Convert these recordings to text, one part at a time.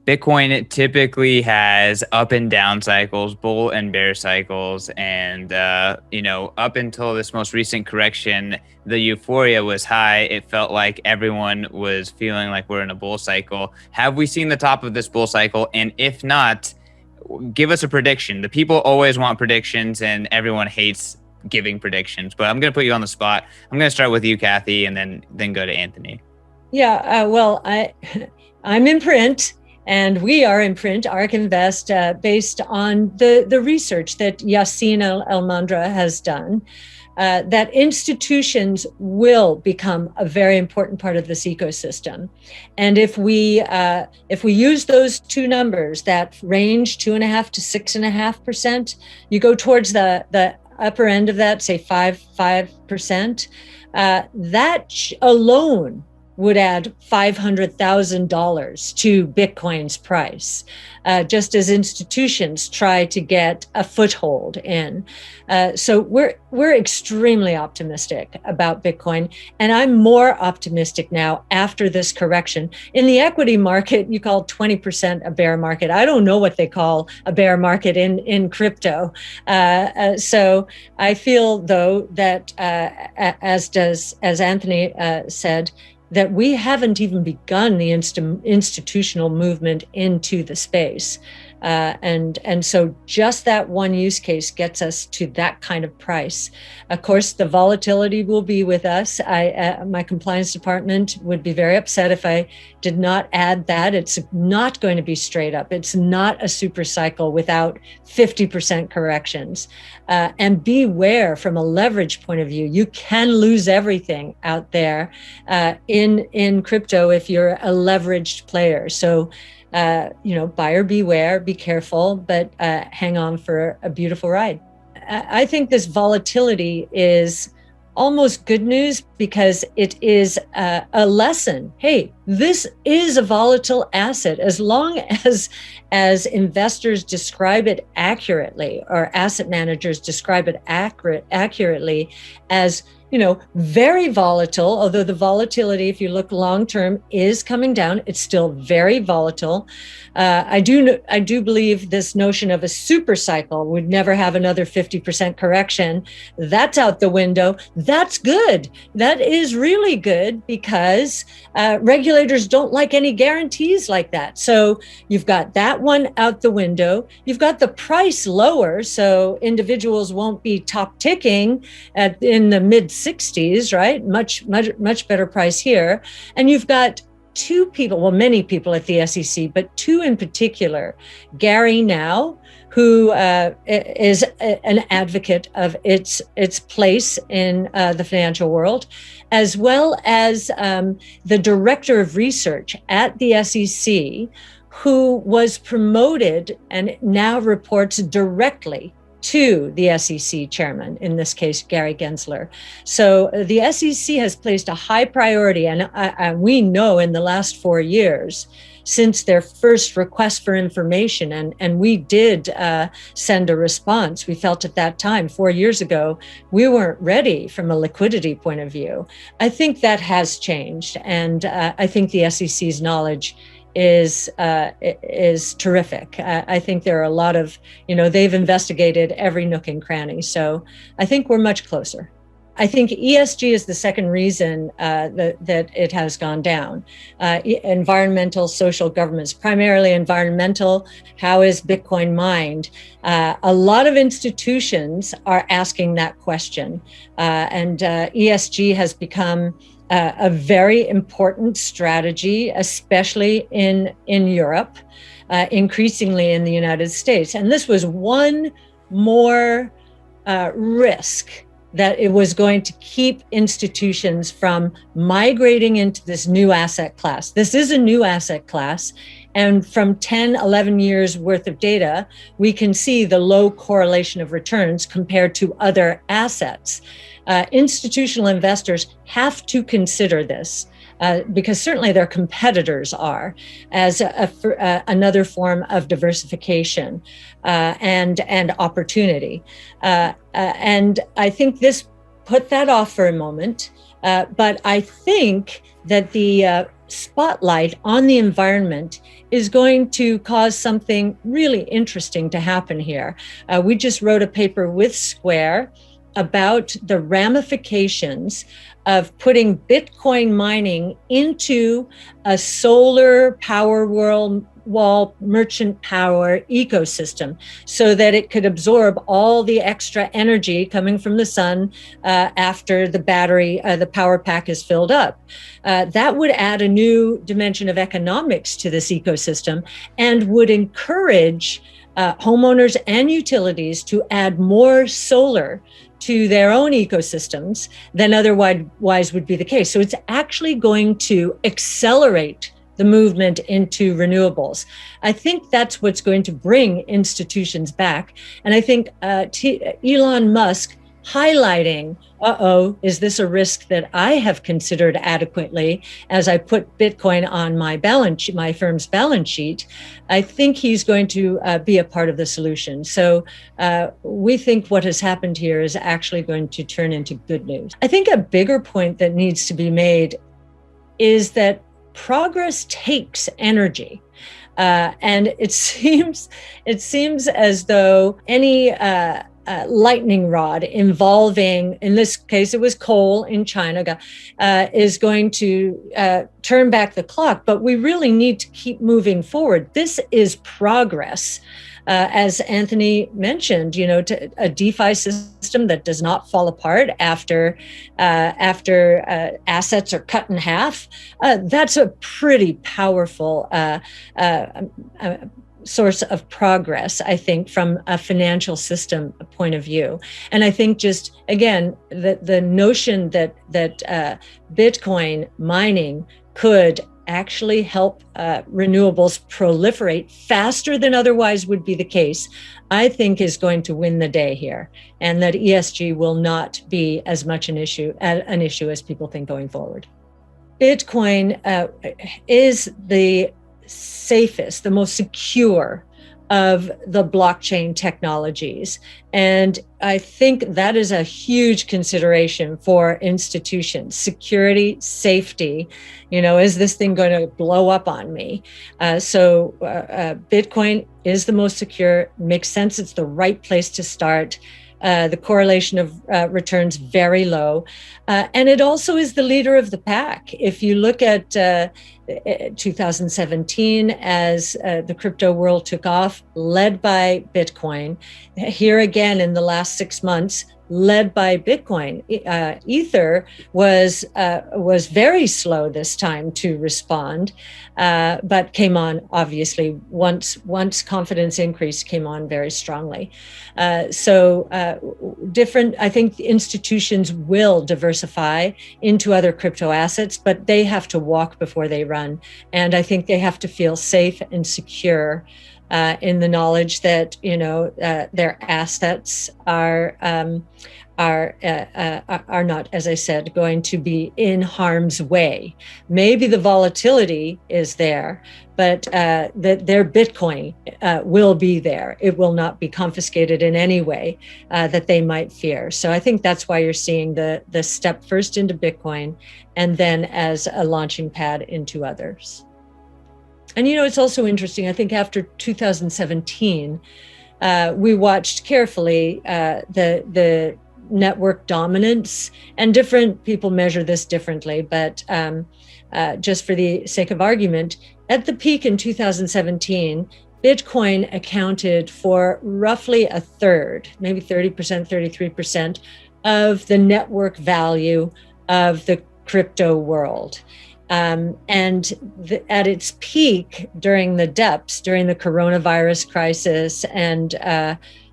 Bitcoin typically has up and down cycles, bull and bear cycles. And, up until this most recent correction, the euphoria was high. It felt like everyone was feeling like we're in a bull cycle. Have we seen the top of this bull cycle? And if not, give us a prediction. The people always want predictions and everyone hates giving predictions, but I'm going to put you on the spot. I'm going to start with you, Cathie, and then go to Anthony. Yeah, well, I'm in print. And we are in print, ARK Invest, based on the research that Yassin Elmandra has done, that institutions will become a very important part of this ecosystem. And if we use those two numbers, that range 2.5% to 6.5%, you go towards the upper end of that, say 5%, that alone would add $500,000 to Bitcoin's price, just as institutions try to get a foothold in. So we're extremely optimistic about Bitcoin, and I'm more optimistic now after this correction. In the equity market, you call 20% a bear market. I don't know what they call a bear market in crypto. So I feel, though, that as Anthony said, that we haven't even begun the institutional movement into the space. And so just that one use case gets us to that kind of price. Of course, the volatility will be with us. My compliance department would be very upset if I did not add that. It's not going to be straight up. It's not a super cycle without 50% corrections. And beware from a leverage point of view. You can lose everything out there in crypto if you're a leveraged player. So buyer beware, be careful, but hang on for a beautiful ride. I think this volatility is almost good news because it is a lesson. Hey, this is a volatile asset. As long as investors describe it accurately, or asset managers describe it accurately as very volatile, although the volatility, if you look long-term, is coming down. It's still very volatile. I do believe this notion of a super cycle would never have another 50% correction. That's out the window. That's good. That is really good because regulators don't like any guarantees like that. So you've got that one out the window. You've got the price lower, so individuals won't be top ticking in the mid 60s, right? Much better price here. And you've got two people, well, many people at the SEC, but two in particular, Gary Now, who is an advocate of its place in the financial world, as well as the director of research at the SEC, who was promoted and now reports directly to the SEC chairman, in this case, Gary Gensler. So the SEC has placed a high priority, and we know in the last 4 years, since their first request for information, and we did send a response. We felt at that time, 4 years ago, we weren't ready from a liquidity point of view. I think that has changed, and I think the SEC's knowledge is terrific. I think there are a lot of, they've investigated every nook and cranny. So I think we're much closer. I think ESG is the second reason that it has gone down. Environmental, social governance, primarily environmental. How is Bitcoin mined? A lot of institutions are asking that question. And ESG has become a very important strategy, especially in Europe, increasingly in the United States. And this was one more risk that it was going to keep institutions from migrating into this new asset class. This is a new asset class. And from 10, 11 years worth of data, we can see the low correlation of returns compared to other assets. Institutional investors have to consider this because certainly their competitors are, as another form of diversification and opportunity. And I think this put that off for a moment. But I think that the spotlight on the environment is going to cause something really interesting to happen here. We just wrote a paper with Square about the ramifications of putting Bitcoin mining into a solar power wall merchant power ecosystem so that it could absorb all the extra energy coming from the sun after the battery, the power pack is filled up. That would add a new dimension of economics to this ecosystem and would encourage homeowners and utilities to add more solar to their own ecosystems than otherwise would be the case. So it's actually going to accelerate the movement into renewables. I think that's what's going to bring institutions back. And I think Elon Musk highlighting, is this a risk that I have considered adequately as I put Bitcoin on my balance sheet, my firm's balance sheet? I think he's going to be a part of the solution. So we think what has happened here is actually going to turn into good news. I think a bigger point that needs to be made is that progress takes energy. And it seems as though any lightning rod involving, in this case, it was coal in China, is going to turn back the clock. But we really need to keep moving forward. This is progress. As Anthony mentioned, a DeFi system that does not fall apart after assets are cut in half. That's a pretty powerful source of progress, I think, from a financial system point of view. And I think just, again, the notion that Bitcoin mining could actually help renewables proliferate faster than otherwise would be the case, I think is going to win the day here, and that ESG will not be as much an issue as people think going forward. Bitcoin is the safest, the most secure of the blockchain technologies. And I think that is a huge consideration for institutions. Security, safety, is this thing going to blow up on me? So Bitcoin is the most secure, makes sense. It's the right place to start. The correlation of returns very low. And it also is the leader of the pack. If you look at 2017, as the crypto world took off, led by Bitcoin, here again in the last 6 months, led by Bitcoin. Ether was very slow this time to respond, but came on, obviously, once confidence increased, came on very strongly. I think institutions will diversify into other crypto assets, but they have to walk before they run. And I think they have to feel safe and secure in the knowledge that their assets are not, as I said, going to be in harm's way. Maybe the volatility is there, but that their Bitcoin will be there. It will not be confiscated in any way that they might fear. So I think that's why you're seeing the step first into Bitcoin, and then as a launching pad into others. And it's also interesting, I think after 2017, we watched carefully the network dominance, and different people measure this differently, but just for the sake of argument, at the peak in 2017, Bitcoin accounted for roughly a third, maybe 30%, 33% of the network value of the crypto world. At its peak during the depths, during the coronavirus crisis, and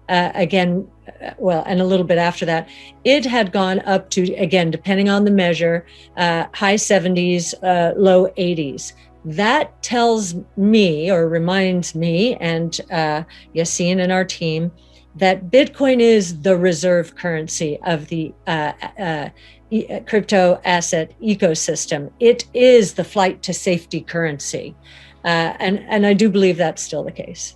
and a little bit after that, it had gone up to, again, depending on the measure, high 70s, low 80s. That tells me, or reminds me, and Yassine and our team, that Bitcoin is the reserve currency of the crypto asset ecosystem. It is the flight to safety currency. And I do believe that's still the case.